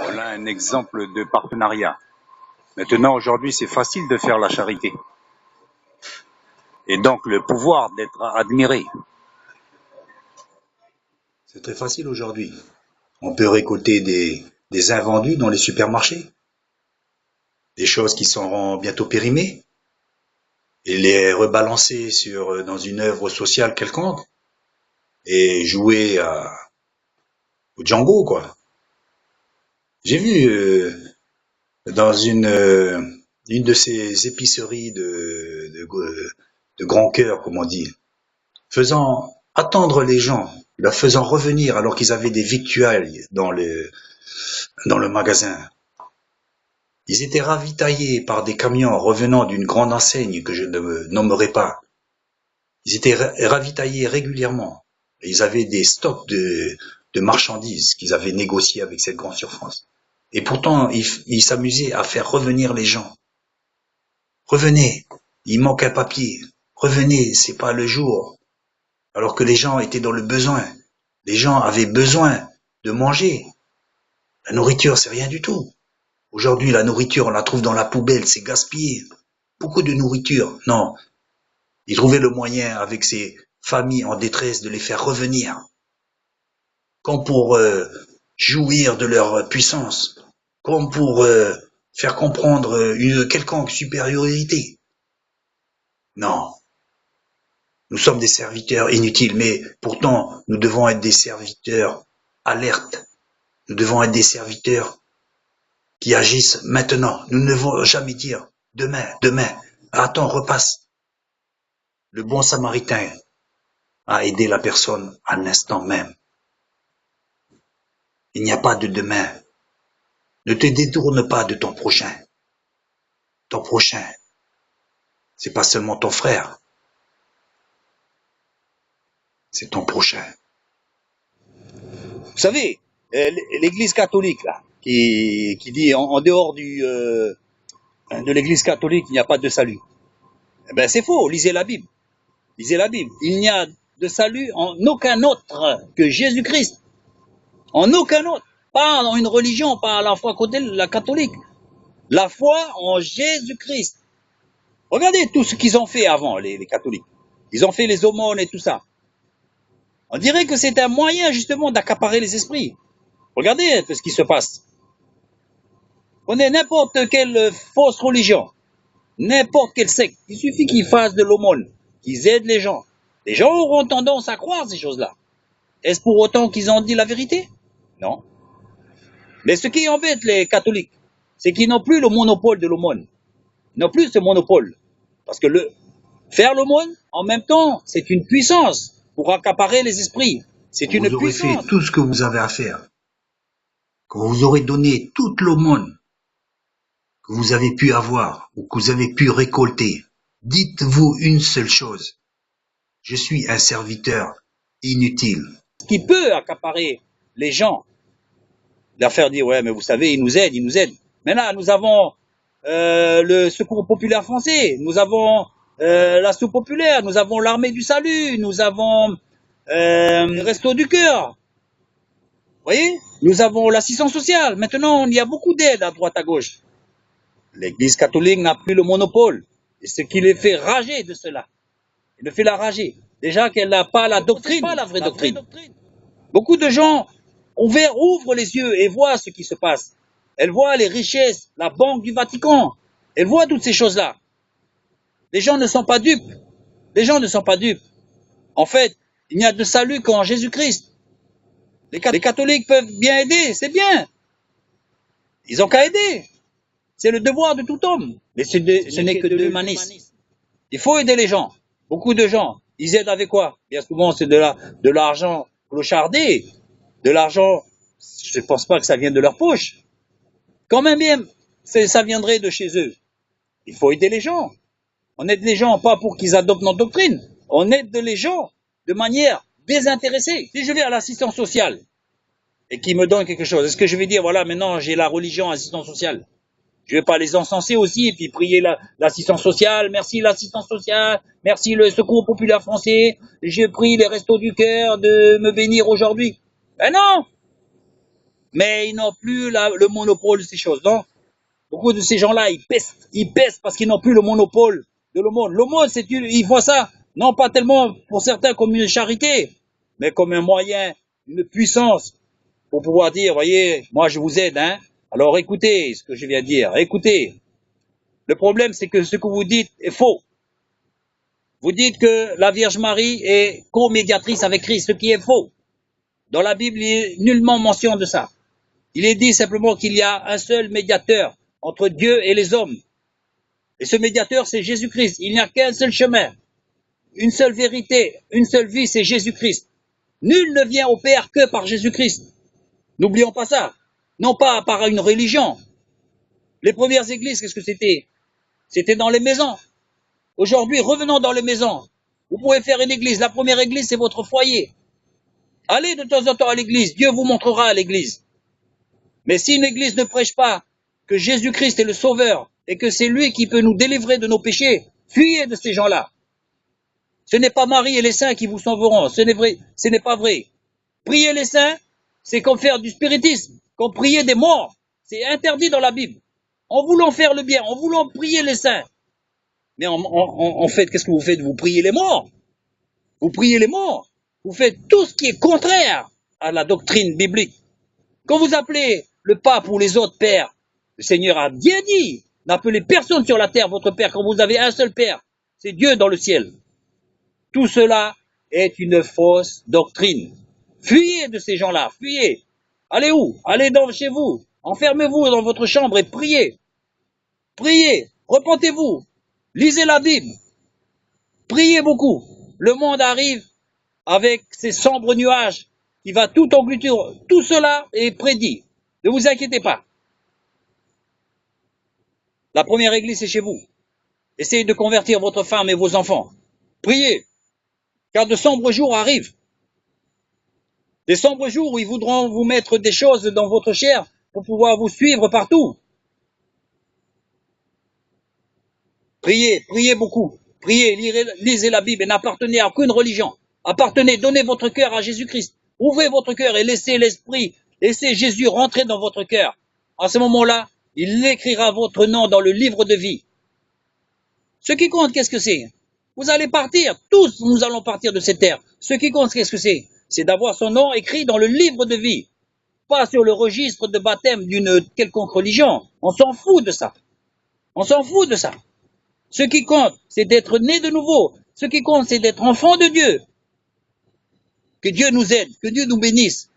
Voilà un exemple de partenariat. Maintenant, aujourd'hui, c'est facile de faire la charité. Et donc, le pouvoir d'être admiré. C'est très facile aujourd'hui. On peut récolter des invendus dans les supermarchés, des choses qui seront bientôt périmées, et les rebalancer dans une œuvre sociale quelconque, et jouer au Django, quoi. J'ai vu dans une de ces épiceries de grand cœur, comme on dit, faisant attendre les gens, la faisant revenir alors qu'ils avaient des victuailles dans le magasin. Ils étaient ravitaillés par des camions revenant d'une grande enseigne que je ne nommerai pas. Ils étaient ravitaillés régulièrement. Et ils avaient des stocks de marchandises qu'ils avaient négociés avec cette grande surface. Et pourtant, ils s'amusaient à faire revenir les gens. Revenez, il manque un papier. Revenez, c'est pas le jour. Alors que les gens étaient dans le besoin. Les gens avaient besoin de manger. La nourriture, c'est rien du tout. Aujourd'hui, la nourriture, on la trouve dans la poubelle, c'est gaspillé. Beaucoup de nourriture. Non. Ils trouvaient le moyen, avec ces familles en détresse, de les faire revenir. Comme pour jouir de leur puissance. Comme pour faire comprendre une quelconque supériorité. Non. Nous sommes des serviteurs inutiles, mais pourtant, nous devons être des serviteurs alertes. Nous devons être des serviteurs qui agissent maintenant. Nous ne devons jamais dire demain, demain. Attends, repasse. Le bon samaritain a aidé la personne à l'instant même. Il n'y a pas de demain. Ne te détourne pas de ton prochain. Ton prochain, c'est pas seulement ton frère. C'est ton prochain. Vous savez, l'Église catholique, là, qui dit en dehors de l'Église catholique, il n'y a pas de salut. Eh ben, c'est faux, lisez la Bible. Lisez la Bible. Il n'y a de salut en aucun autre que Jésus-Christ. En aucun autre. Pas dans une religion, pas la foi la catholique. La foi en Jésus-Christ. Regardez tout ce qu'ils ont fait avant, les catholiques. Ils ont fait les aumônes et tout ça. On dirait que c'est un moyen justement d'accaparer les esprits. Regardez un peu ce qui se passe. Prenez n'importe quelle fausse religion, n'importe quel secte. Il suffit qu'ils fassent de l'aumône, qu'ils aident les gens. Les gens auront tendance à croire ces choses-là. Est-ce pour autant qu'ils ont dit la vérité? Non. Mais ce qui embête les catholiques, c'est qu'ils n'ont plus le monopole de l'aumône. Ils n'ont plus ce monopole. Parce que faire l'aumône, en même temps, c'est une puissance pour accaparer les esprits. C'est une puissance. Vous aurez fait tout ce que vous avez à faire. Quand vous aurez donné toute l'aumône que vous avez pu avoir ou que vous avez pu récolter, dites-vous une seule chose. Je suis un serviteur inutile. Ce qui peut accaparer les gens, leur faire dire, ouais, mais vous savez, ils nous aident, ils nous aident. Mais là, nous avons le Secours populaire français, nous avons la Soupe populaire, nous avons l'Armée du Salut, nous avons le Resto du Cœur. Vous voyez? Nous avons l'assistance sociale. Maintenant, il y a beaucoup d'aides à droite à gauche. L'Église catholique n'a plus le monopole. Et ce qui les fait rager de cela, il le fait la rager. Déjà qu'elle n'a pas la doctrine, pas la vraie doctrine. Beaucoup de gens ouvrent les yeux et voient ce qui se passe. Elles voient les richesses, la Banque du Vatican. Elles voient toutes ces choses-là. Les gens ne sont pas dupes. Les gens ne sont pas dupes. En fait, il n'y a de salut qu'en Jésus-Christ. Les catholiques peuvent bien aider, c'est bien. Ils ont qu'à aider. C'est le devoir de tout homme. Mais ce n'est que de l'humanisme. Il faut aider les gens. Beaucoup de gens, ils aident avec quoi? Bien souvent, c'est de l'argent clochardé. De l'argent, je ne pense pas que ça vienne de leur poche. Quand même bien, ça viendrait de chez eux. Il faut aider les gens. On aide les gens pas pour qu'ils adoptent notre doctrine. On aide les gens de manière désintéressée. Si je vais à l'assistance sociale et qu'ils me donnent quelque chose, est-ce que je vais dire, voilà, maintenant j'ai la religion assistance sociale? Je vais pas les encenser aussi et puis prier l'assistance sociale, merci l'assistance sociale, merci le Secours populaire français, je prie les Restos du Cœur de me bénir aujourd'hui. Ben non! Mais ils n'ont plus le monopole de ces choses, non? Beaucoup de ces gens-là, ils pestent parce qu'ils n'ont plus le monopole de le monde. Le monde, ils voient ça, non pas tellement pour certains comme une charité, mais comme un moyen, une puissance pour pouvoir dire, voyez, moi je vous aide, hein. Alors écoutez ce que je viens de dire, écoutez. Le problème, c'est que ce que vous dites est faux. Vous dites que la Vierge Marie est co-médiatrice avec Christ, ce qui est faux. Dans la Bible, il n'est nullement mention de ça. Il est dit simplement qu'il y a un seul médiateur entre Dieu et les hommes. Et ce médiateur, c'est Jésus-Christ. Il n'y a qu'un seul chemin, une seule vérité, une seule vie, c'est Jésus-Christ. Nul ne vient au Père que par Jésus-Christ. N'oublions pas ça. Non pas par une religion. Les premières églises, qu'est-ce que c'était? C'était dans les maisons. Aujourd'hui, revenons dans les maisons. Vous pouvez faire une église. La première église, c'est votre foyer. Allez de temps en temps à l'église. Dieu vous montrera à l'église. Mais si une église ne prêche pas que Jésus-Christ est le Sauveur et que c'est lui qui peut nous délivrer de nos péchés, fuyez de ces gens-là. Ce n'est pas Marie et les saints qui vous sauveront. Ce n'est pas vrai. Prier les saints, c'est comme faire du spiritisme, comme prier des morts. C'est interdit dans la Bible. En voulant faire le bien, en voulant prier les saints. Mais en fait, qu'est-ce que vous faites? Vous priez les morts. Vous priez les morts. Vous faites tout ce qui est contraire à la doctrine biblique. Quand vous appelez le pape ou les autres pères, le Seigneur a bien dit, n'appelez personne sur la terre votre père quand vous avez un seul père. C'est Dieu dans le ciel. Tout cela est une fausse doctrine. Fuyez de ces gens-là, fuyez. Allez où? Allez chez vous. Enfermez-vous dans votre chambre et priez. Priez. Repentez-vous. Lisez la Bible. Priez beaucoup. Le monde arrive avec ses sombres nuages qui va tout engloutir. Tout cela est prédit. Ne vous inquiétez pas. La première église, c'est chez vous. Essayez de convertir votre femme et vos enfants. Priez. Car de sombres jours arrivent. Des sombres jours où ils voudront vous mettre des choses dans votre chair pour pouvoir vous suivre partout. Priez, priez beaucoup. Priez, lisez la Bible et n'appartenez à aucune religion. Appartenez, donnez votre cœur à Jésus-Christ. Ouvrez votre cœur et laissez l'Esprit, laissez Jésus rentrer dans votre cœur. À ce moment-là, il écrira votre nom dans le livre de vie. Ce qui compte, qu'est-ce que c'est? Vous allez partir, tous nous allons partir de cette terre. Ce qui compte, qu'est-ce que c'est? C'est d'avoir son nom écrit dans le livre de vie. Pas sur le registre de baptême d'une quelconque religion. On s'en fout de ça. On s'en fout de ça. Ce qui compte, c'est d'être né de nouveau. Ce qui compte, c'est d'être enfant de Dieu. Que Dieu nous aide, que Dieu nous bénisse.